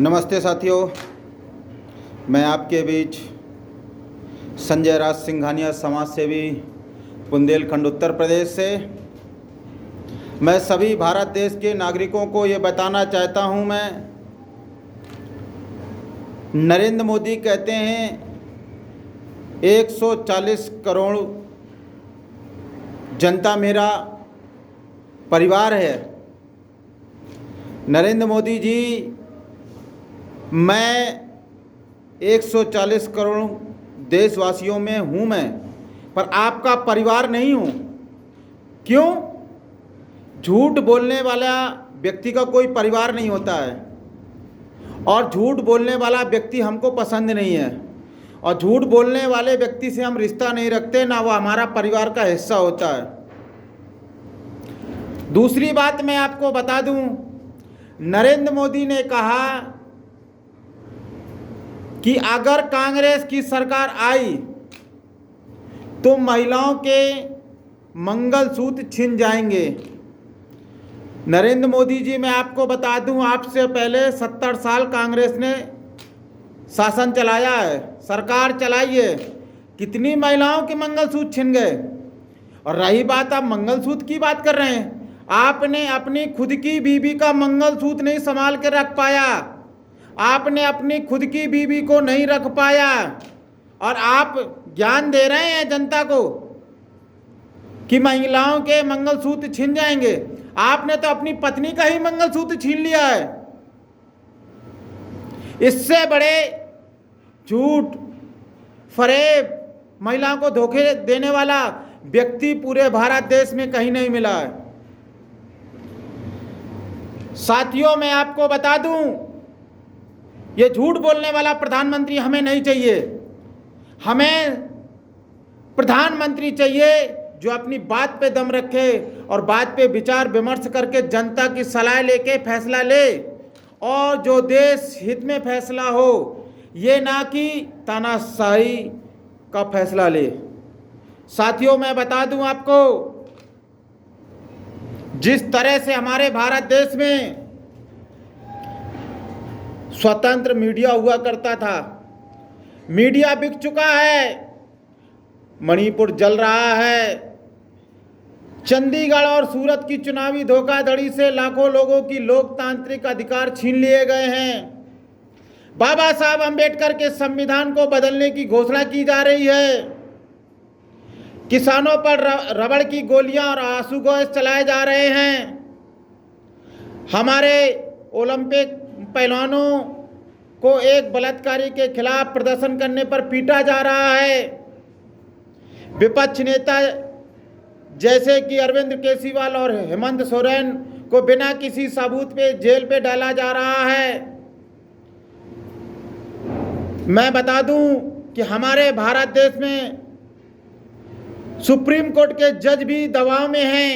नमस्ते साथियों, मैं आपके बीच संजय राज सिंघानिया, समाज सेवी, बुंदेलखंड उत्तर प्रदेश से। मैं सभी भारत देश के नागरिकों को ये बताना चाहता हूँ, मैं नरेंद्र मोदी कहते हैं 140 करोड़ जनता मेरा परिवार है। नरेंद्र मोदी जी, मैं 140 करोड़ देशवासियों में हूँ मैं, पर आपका परिवार नहीं हूँ। क्यों? झूठ बोलने वाला व्यक्ति का कोई परिवार नहीं होता है, और झूठ बोलने वाला व्यक्ति हमको पसंद नहीं है, और झूठ बोलने वाले व्यक्ति से हम रिश्ता नहीं रखते, ना वो हमारा परिवार का हिस्सा होता है। दूसरी बात मैं आपको बता दूं, नरेंद्र मोदी ने कहा कि अगर कांग्रेस की सरकार आई तो महिलाओं के मंगलसूत्र छिन जाएंगे। नरेंद्र मोदी जी, मैं आपको बता दूं, आपसे पहले 70 साल कांग्रेस ने शासन चलाया है, सरकार चलाई है। कितनी महिलाओं के मंगलसूत्र छिन गए। और रही बात, आप मंगलसूत्र की बात कर रहे हैं, आपने अपनी खुद की बीवी का मंगलसूत्र नहीं संभाल के रख पाया, आपने अपनी खुद की बीवी को नहीं रख पाया, और आप ज्ञान दे रहे हैं जनता को कि महिलाओं के मंगलसूत्र छिन जाएंगे। आपने तो अपनी पत्नी का ही मंगलसूत्र छीन लिया है। इससे बड़े झूठ, फरेब, महिलाओं को धोखे देने वाला व्यक्ति पूरे भारत देश में कहीं नहीं मिला है। साथियों, मैं आपको बता दूं, ये झूठ बोलने वाला प्रधानमंत्री हमें नहीं चाहिए। हमें प्रधानमंत्री चाहिए जो अपनी बात पे दम रखे और बात पे विचार विमर्श करके जनता की सलाह लेके फैसला ले, और जो देश हित में फैसला हो, ये ना कि तानाशाही का फैसला ले। साथियों, मैं बता दूं आपको, जिस तरह से हमारे भारत देश में स्वतंत्र मीडिया हुआ करता था, मीडिया बिक चुका है। मणिपुर जल रहा है, चंडीगढ़ और सूरत की चुनावी धोखाधड़ी से लाखों लोगों की लोकतांत्रिक अधिकार छीन लिए गए हैं। बाबा साहब अंबेडकर के संविधान को बदलने की घोषणा की जा रही है। किसानों पर रबड़ की गोलियां और आंसू गैस चलाए जा रहे हैं। हमारे ओलंपिक पहलवानों को एक बलात्कारी के खिलाफ प्रदर्शन करने पर पीटा जा रहा है। विपक्ष नेता जैसे कि अरविंद केजरीवाल और हेमंत सोरेन को बिना किसी सबूत पे जेल पे डाला जा रहा है। मैं बता दूं कि हमारे भारत देश में सुप्रीम कोर्ट के जज भी दबाव में हैं।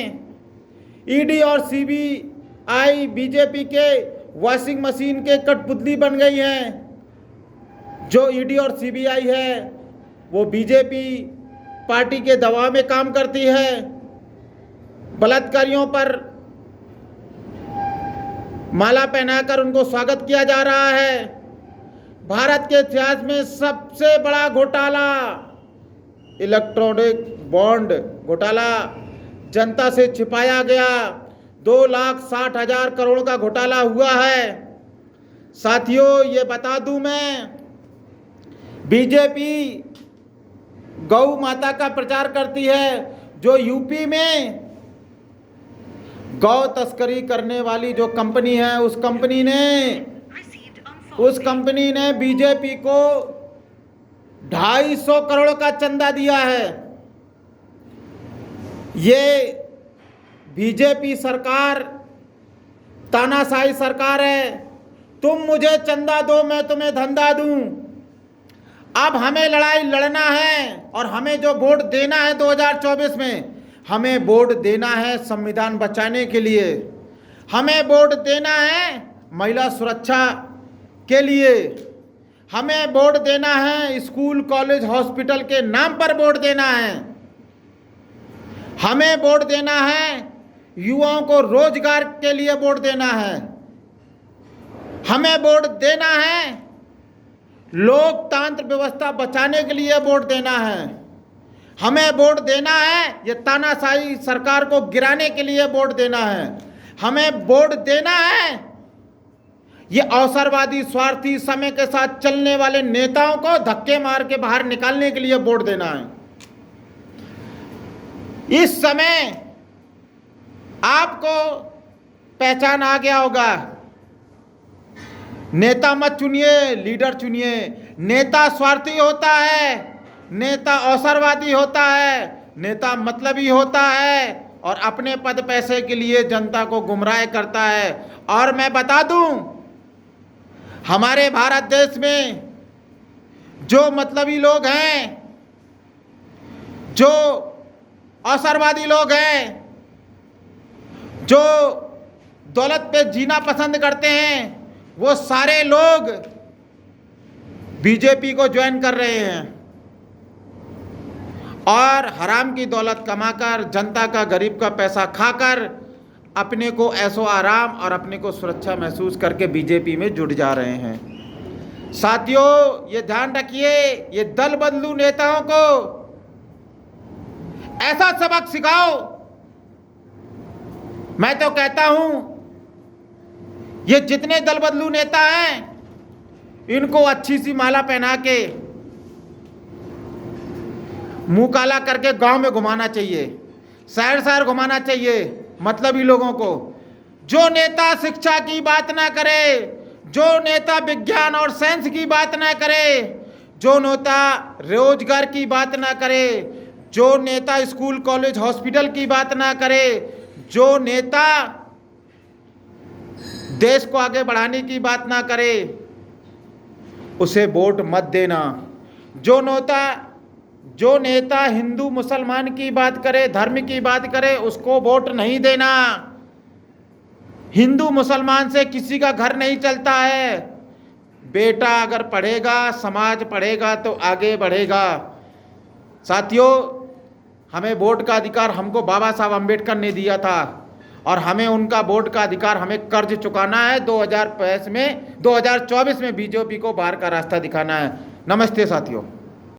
ईडी और सीबीआई बीजेपी के वॉशिंग मशीन के कठपुतली बन गई हैं। जो ईडी और सीबीआई है वो बीजेपी पार्टी के दबाव में काम करती है। बलात्कारियों पर माला पहनाकर उनको स्वागत किया जा रहा है। भारत के इतिहास में सबसे बड़ा घोटाला इलेक्ट्रॉनिक बॉन्ड घोटाला जनता से छिपाया गया 2,60,000 करोड़ का घोटाला हुआ है। साथियों, ये बता दूं मैं, बीजेपी गौ माता का प्रचार करती है। जो यूपी में गौ तस्करी करने वाली जो कंपनी है, उस कंपनी ने बीजेपी को 250 करोड़ का चंदा दिया है। ये बीजेपी सरकार तानाशाही सरकार है। तुम मुझे चंदा दो, मैं तुम्हें धंधा दूं। अब हमें लड़ाई लड़ना है, और हमें जो वोट देना है 2024 में, हमें वोट देना है संविधान बचाने के लिए। हमें वोट देना है महिला सुरक्षा के लिए। हमें वोट देना है स्कूल, कॉलेज, हॉस्पिटल के नाम पर वोट देना है। हमें वोट देना है युवाओं को रोजगार के लिए वोट देना है। हमें वोट देना है, लोकतंत्र व्यवस्था बचाने के लिए वोट देना है। हमें वोट देना है, ये तानाशाही सरकार को गिराने के लिए वोट देना है। हमें वोट देना है, ये अवसरवादी स्वार्थी समय के साथ चलने वाले नेताओं को धक्के मार के बाहर निकालने के लिए वोट देना है। इस समय आपको पहचान आ गया होगा। नेता मत चुनिए, लीडर चुनिए। नेता स्वार्थी होता है, नेता अवसरवादी होता है, नेता मतलबी होता है और अपने पद पैसे के लिए जनता को गुमराह करता है। और मैं बता दूं, हमारे भारत देश में जो मतलबी लोग हैं, जो अवसरवादी लोग हैं, जो दौलत पे जीना पसंद करते हैं, वो सारे लोग बीजेपी को ज्वाइन कर रहे हैं और हराम की दौलत कमाकर, जनता का, गरीब का पैसा खाकर अपने को ऐशो आराम और अपने को सुरक्षा महसूस करके बीजेपी में जुड़ जा रहे हैं। साथियों, ये ध्यान रखिए, ये दल बदलू नेताओं को ऐसा सबक सिखाओ। मैं तो कहता हूं, ये जितने दल बदलू नेता हैं, इनको अच्छी सी माला पहना के मुंह काला करके गांव में घुमाना चाहिए, शहर शहर घुमाना चाहिए मतलबी लोगों को। जो नेता शिक्षा की बात ना करे, जो नेता विज्ञान और साइंस की बात ना करे, जो नेता रोजगार की बात ना करे, जो नेता स्कूल कॉलेज हॉस्पिटल की बात ना करे, जो नेता देश को आगे बढ़ाने की बात ना करे, उसे वोट मत देना। जो नेता हिंदू मुसलमान की बात करे, धर्म की बात करे, उसको वोट नहीं देना। हिंदू मुसलमान से किसी का घर नहीं चलता है। बेटा अगर पढ़ेगा, समाज पढ़ेगा तो आगे बढ़ेगा। साथियों, हमें वोट का अधिकार हमको बाबा साहब अम्बेडकर ने दिया था और हमें उनका वोट का अधिकार, हमें कर्ज चुकाना है। 2024 में बीजेपी को बाहर का रास्ता दिखाना है। नमस्ते साथियों।